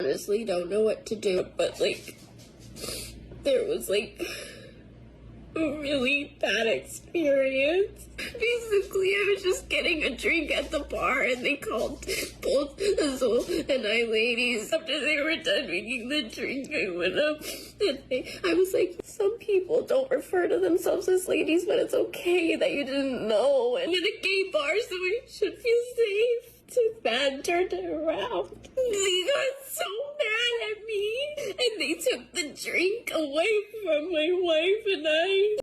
honestly don't know what to do, but like, there was like a really bad experience. Basically, I was just getting a drink at the bar and they called both Azul and I ladies. After they were done making the drink, I went up and I was like, some people don't refer to themselves as ladies, but it's okay that you didn't know. And in a gay bar, so I should feel safe. The man turned it around. They got so mad at me and they took the drink away from my wife and I.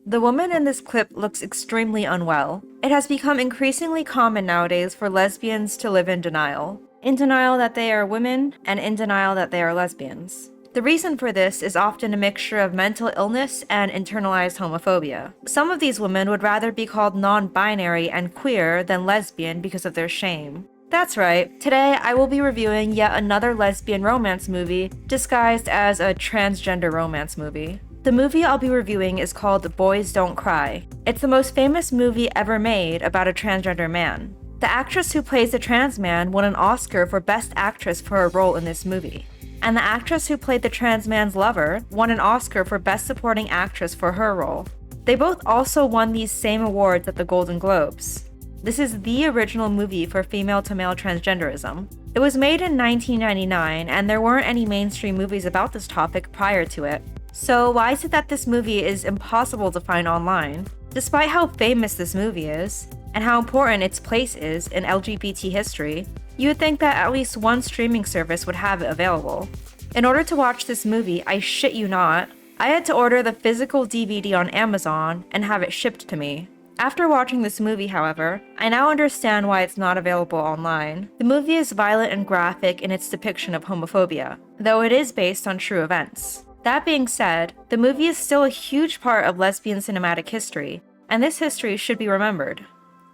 The woman in this clip looks extremely unwell. It has become increasingly common nowadays for lesbians to live in denial that they are women and in denial that they are lesbians. The reason for this is often a mixture of mental illness and internalized homophobia. Some of these women would rather be called non-binary and queer than lesbian because of their shame. That's right, today I will be reviewing yet another lesbian romance movie disguised as a transgender romance movie. The movie I'll be reviewing is called Boys Don't Cry. It's the most famous movie ever made about a transgender man. The actress who plays the trans man won an Oscar for Best Actress for her role in this movie. And the actress who played the trans man's lover won an Oscar for Best Supporting Actress for her role. They both also won these same awards at the Golden Globes. This is the original movie for female-to-male transgenderism. It was made in 1999, and there weren't any mainstream movies about this topic prior to it. So why is it that this movie is impossible to find online? Despite how famous this movie is, and how important its place is in LGBT history, you would think that at least one streaming service would have it available. In order to watch this movie, I shit you not, I had to order the physical DVD on Amazon and have it shipped to me. After watching this movie, however, I now understand why it's not available online. The movie is violent and graphic in its depiction of homophobia, though it is based on true events. That being said, the movie is still a huge part of lesbian cinematic history, and this history should be remembered.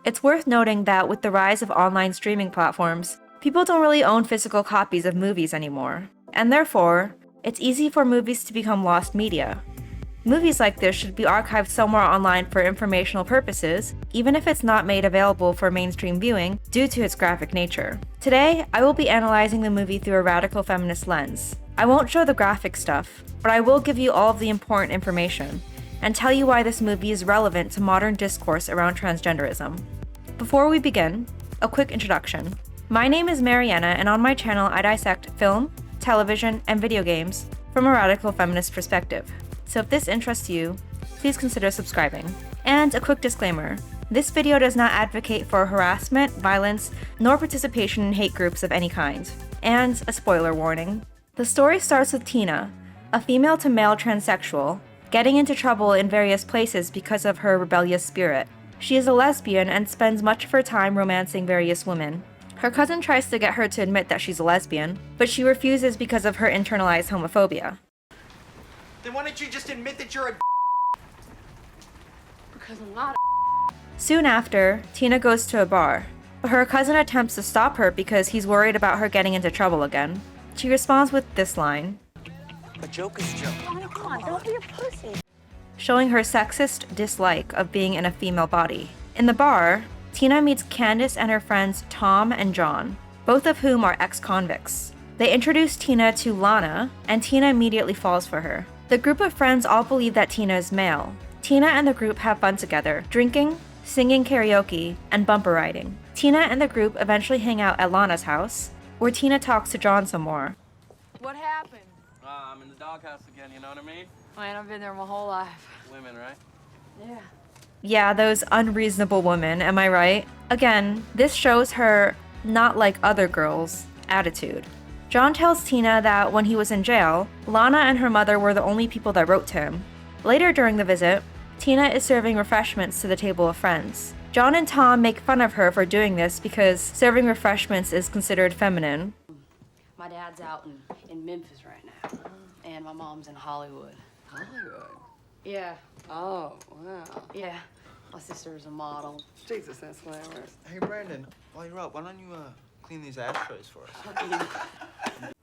It's worth noting that with the rise of online streaming platforms, people don't really own physical copies of movies anymore, and therefore, it's easy for movies to become lost media. Movies like this should be archived somewhere online for informational purposes, even if it's not made available for mainstream viewing due to its graphic nature. Today, I will be analyzing the movie through a radical feminist lens. I won't show the graphic stuff, but I will give you all of the important information, and tell you why this movie is relevant to modern discourse around transgenderism. Before we begin, a quick introduction. My name is Mariana, and on my channel I dissect film, television, and video games from a radical feminist perspective. So if this interests you, please consider subscribing. And a quick disclaimer, this video does not advocate for harassment, violence, nor participation in hate groups of any kind. And a spoiler warning. The story starts with Tina, a female-to-male transsexual, getting into trouble in various places because of her rebellious spirit. She is a lesbian and spends much of her time romancing various women. Her cousin tries to get her to admit that she's a lesbian, but she refuses because of her internalized homophobia. Then why don't you just admit that you're a Because I'm not Soon after, Tina goes to a bar, but her cousin attempts to stop her because he's worried about her getting into trouble again. She responds with this line, A joke is a joke. Oh, come on, don't be a pussy. showing her sexist dislike of being in a female body. In the bar, Tina meets Candace and her friends Tom and John, both of whom are ex-convicts. They introduce Tina to Lana, and Tina immediately falls for her. The group of friends all believe that Tina is male. Tina and the group have fun together, drinking, singing karaoke, and bumper riding. Tina and the group eventually hang out at Lana's house, where Tina talks to John some more. What happened? I'm in the doghouse again, you know what I mean? Man, I've been there my whole life. Women, right? Yeah. Yeah, those unreasonable women, am I right? Again, this shows her not like other girls attitude. John tells Tina that when he was in jail, Lana and her mother were the only people that wrote to him. Later during the visit, Tina is serving refreshments to the table of friends. John and Tom make fun of her for doing this because serving refreshments is considered feminine. My dad's out in Memphis right now, and my mom's in Hollywood. Hollywood? Yeah, Oh, wow. yeah. My sister's a model. Jesus, that's glamorous. Hey, Brandon, while you're up, why don't you clean these ashtrays for us?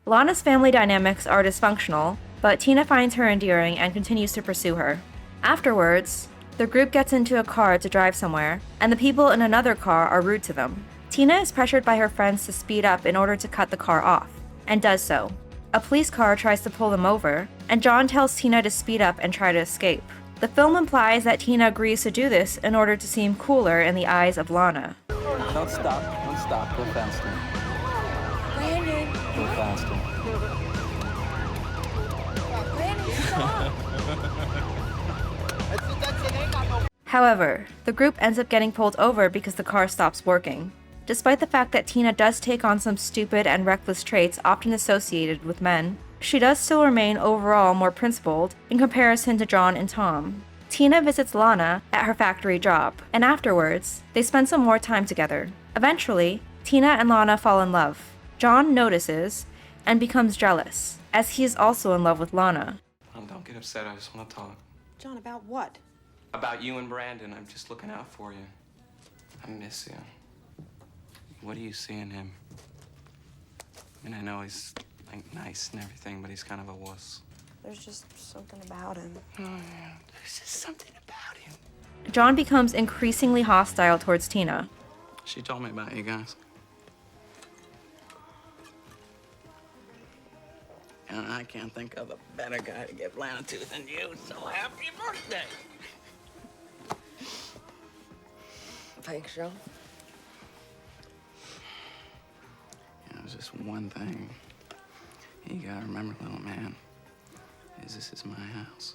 Lana's family dynamics are dysfunctional, but Tina finds her endearing and continues to pursue her. Afterwards, the group gets into a car to drive somewhere, and the people in another car are rude to them. Tina is pressured by her friends to speed up in order to cut the car off, and does so. A police car tries to pull them over, and John tells Tina to speed up and try to escape. The film implies that Tina agrees to do this in order to seem cooler in the eyes of Lana. Don't stop. Don't stop. Go faster. Brandon. Go faster. Brandon, stop. However, the group ends up getting pulled over because the car stops working. Despite the fact that Tina does take on some stupid and reckless traits often associated with men, she does still remain overall more principled in comparison to John and Tom. Tina visits Lana at her factory job, and afterwards, they spend some more time together. Eventually, Tina and Lana fall in love. John notices and becomes jealous, as he is also in love with Lana. Don't get upset, I just want to talk. John, about what? About you and Brandon, I'm just looking out for you. I miss you. What do you see in him? I mean, I know he's, like, nice and everything, but he's kind of a wuss. There's just something about him. Oh, yeah, there's just something about him. John becomes increasingly hostile towards Tina. She told me about you guys. And I can't think of a better guy to get Lana to than you, so happy birthday! Thanks, John. There's just one thing. You gotta remember, little man, is this is my house.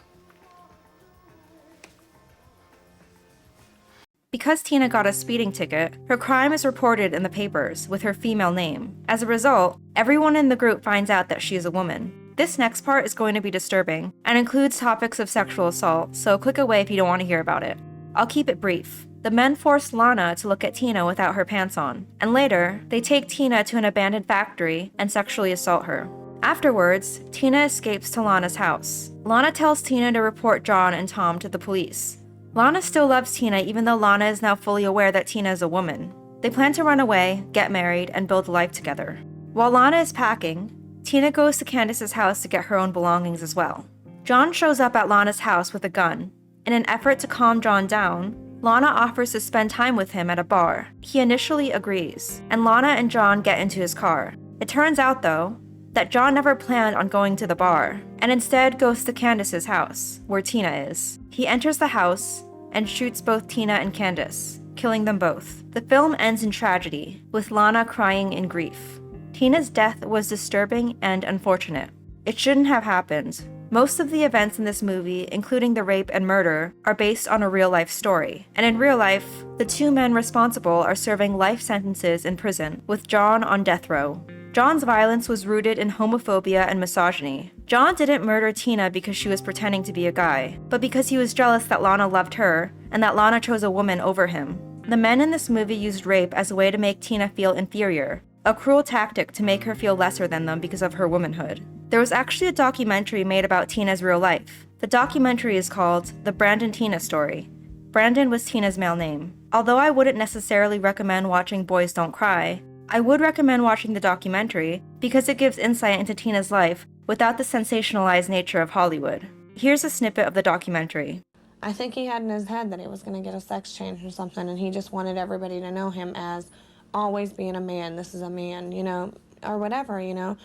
Because Tina got a speeding ticket, her crime is reported in the papers with her female name. As a result, everyone in the group finds out that she is a woman. This next part is going to be disturbing and includes topics of sexual assault, so click away if you don't want to hear about it. I'll keep it brief. The men force Lana to look at Tina without her pants on, and later, they take Tina to an abandoned factory and sexually assault her. Afterwards, Tina escapes to Lana's house. Lana tells Tina to report John and Tom to the police. Lana still loves Tina even though Lana is now fully aware that Tina is a woman. They plan to run away, get married, and build a life together. While Lana is packing, Tina goes to Candace's house to get her own belongings as well. John shows up at Lana's house with a gun. In an effort to calm John down, Lana offers to spend time with him at a bar. He initially agrees, and Lana and John get into his car. It turns out, though, that John never planned on going to the bar, and instead goes to Candace's house, where Tina is. He enters the house and shoots both Tina and Candace, killing them both. The film ends in tragedy, with Lana crying in grief. Tina's death was disturbing and unfortunate. It shouldn't have happened. Most of the events in this movie, including the rape and murder, are based on a real-life story. And in real life, the two men responsible are serving life sentences in prison, with John on death row. John's violence was rooted in homophobia and misogyny. John didn't murder Tina because she was pretending to be a guy, but because he was jealous that Lana loved her, and that Lana chose a woman over him. The men in this movie used rape as a way to make Tina feel inferior, a cruel tactic to make her feel lesser than them because of her womanhood. There was actually a documentary made about Tina's real life. The documentary is called The Brandon Tina Story. Brandon was Tina's male name. Although I wouldn't necessarily recommend watching Boys Don't Cry, I would recommend watching the documentary because it gives insight into Tina's life without the sensationalized nature of Hollywood. Here's a snippet of the documentary. I think he had in his head that he was going to get a sex change or something, and he just wanted everybody to know him as always being a man. This is a man, you know, or whatever, you know.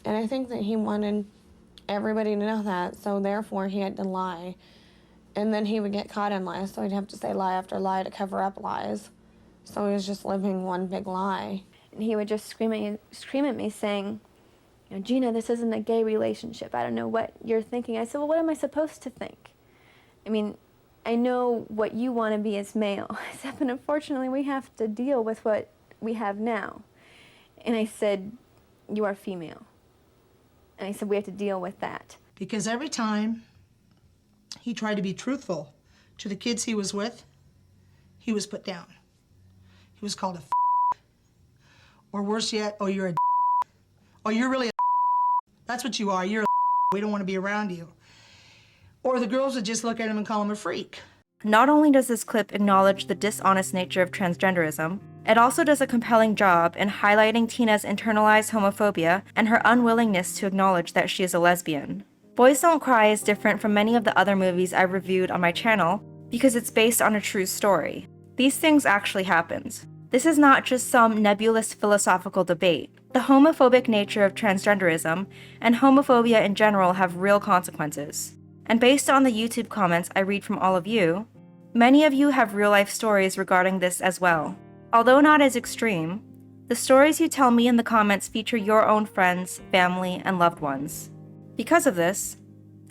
And I think that he wanted everybody to know that, so therefore he had to lie. And then he would get caught in lies, so he'd have to say lie after lie to cover up lies. So he was just living one big lie. And he would just scream at me saying, you know, Gina, this isn't a gay relationship. I don't know what you're thinking. I said, well, what am I supposed to think? I mean, I know what you want to be as male. I said, but unfortunately we have to deal with what we have now. And I said, you are female. And I said, we have to deal with that. Because every time he tried to be truthful to the kids he was with, he was put down. He was called a or worse yet, oh, you're a oh, you're really a that's what you are, you're a we don't want to be around you. Or the girls would just look at him and call him a freak. Not only does this clip acknowledge the dishonest nature of transgenderism, it also does a compelling job in highlighting Tina's internalized homophobia and her unwillingness to acknowledge that she is a lesbian. Boys Don't Cry is different from many of the other movies I've reviewed on my channel because it's based on a true story. These things actually happened. This is not just some nebulous philosophical debate. The homophobic nature of transgenderism and homophobia in general have real consequences. And based on the YouTube comments I read from all of you, many of you have real-life stories regarding this as well. Although not as extreme, the stories you tell me in the comments feature your own friends, family, and loved ones. Because of this,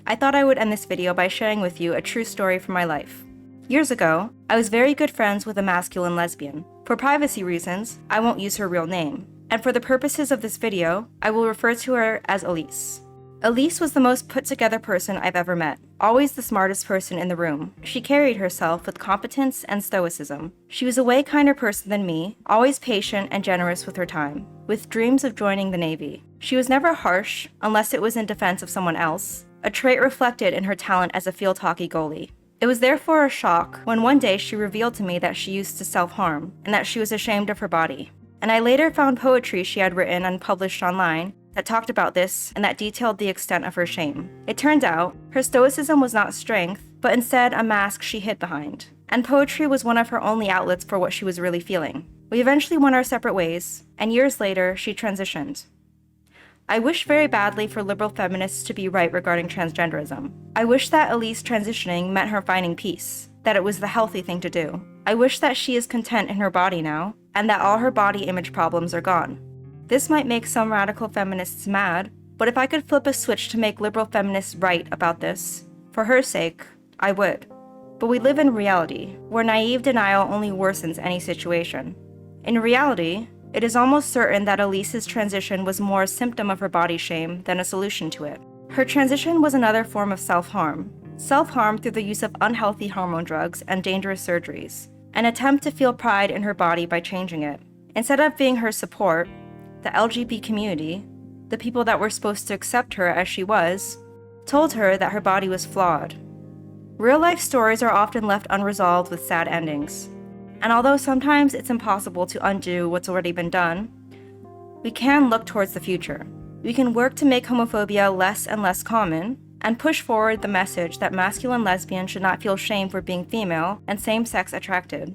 I thought I would end this video by sharing with you a true story from my life. Years ago, I was very good friends with a masculine lesbian. For privacy reasons, I won't use her real name. And for the purposes of this video, I will refer to her as Elise. Elise was the most put-together person I've ever met, always the smartest person in the room. She carried herself with competence and stoicism. She was a way kinder person than me, always patient and generous with her time, with dreams of joining the Navy. She was never harsh, unless it was in defense of someone else, a trait reflected in her talent as a field hockey goalie. It was therefore a shock when one day she revealed to me that she used to self-harm, and that she was ashamed of her body. And I later found poetry she had written and published online that talked about this and that detailed the extent of her shame. It turned out, her stoicism was not strength, but instead a mask she hid behind. And poetry was one of her only outlets for what she was really feeling. We eventually went our separate ways, and years later, she transitioned. I wish very badly for liberal feminists to be right regarding transgenderism. I wish that Elise transitioning meant her finding peace, that it was the healthy thing to do. I wish that she is content in her body now, and that all her body image problems are gone. This might make some radical feminists mad, but if I could flip a switch to make liberal feminists right about this, for her sake, I would. But we live in reality, where naive denial only worsens any situation. In reality, it is almost certain that Elise's transition was more a symptom of her body shame than a solution to it. Her transition was another form of self-harm. Self-harm through the use of unhealthy hormone drugs and dangerous surgeries. An attempt to feel pride in her body by changing it. Instead of being her support, the LGBT community, the people that were supposed to accept her as she was, told her that her body was flawed. Real-life stories are often left unresolved with sad endings. And although sometimes it's impossible to undo what's already been done, we can look towards the future. We can work to make homophobia less and less common, and push forward the message that masculine lesbians should not feel shame for being female and same-sex attracted.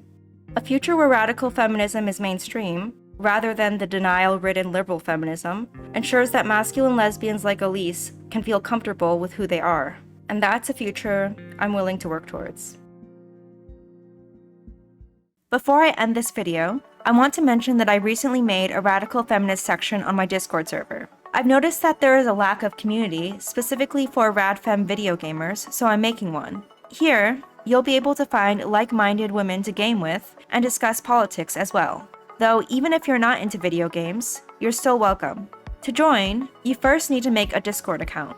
A future where radical feminism is mainstream, rather than the denial-ridden liberal feminism, ensures that masculine lesbians like Elise can feel comfortable with who they are. And that's a future I'm willing to work towards. Before I end this video, I want to mention that I recently made a radical feminist section on my Discord server. I've noticed that there is a lack of community, specifically for radfem video gamers, so I'm making one. Here, you'll be able to find like-minded women to game with and discuss politics as well. Though even if you're not into video games, you're still welcome. To join, you first need to make a Discord account.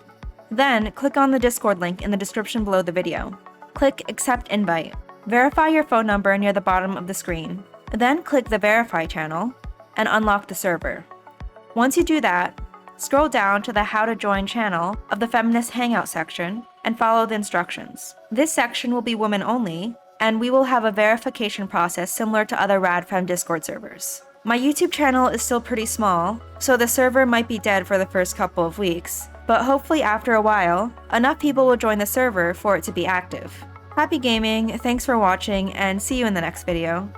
Then, click on the Discord link in the description below the video. Click Accept Invite. Verify your phone number near the bottom of the screen. Then click the Verify channel and unlock the server. Once you do that, scroll down to the How to Join channel of the Feminist Hangout section and follow the instructions. This section will be women only, and we will have a verification process similar to other radfem Discord servers. My YouTube channel is still pretty small, so the server might be dead for the first couple of weeks, but hopefully after a while, enough people will join the server for it to be active. Happy gaming, thanks for watching, and see you in the next video.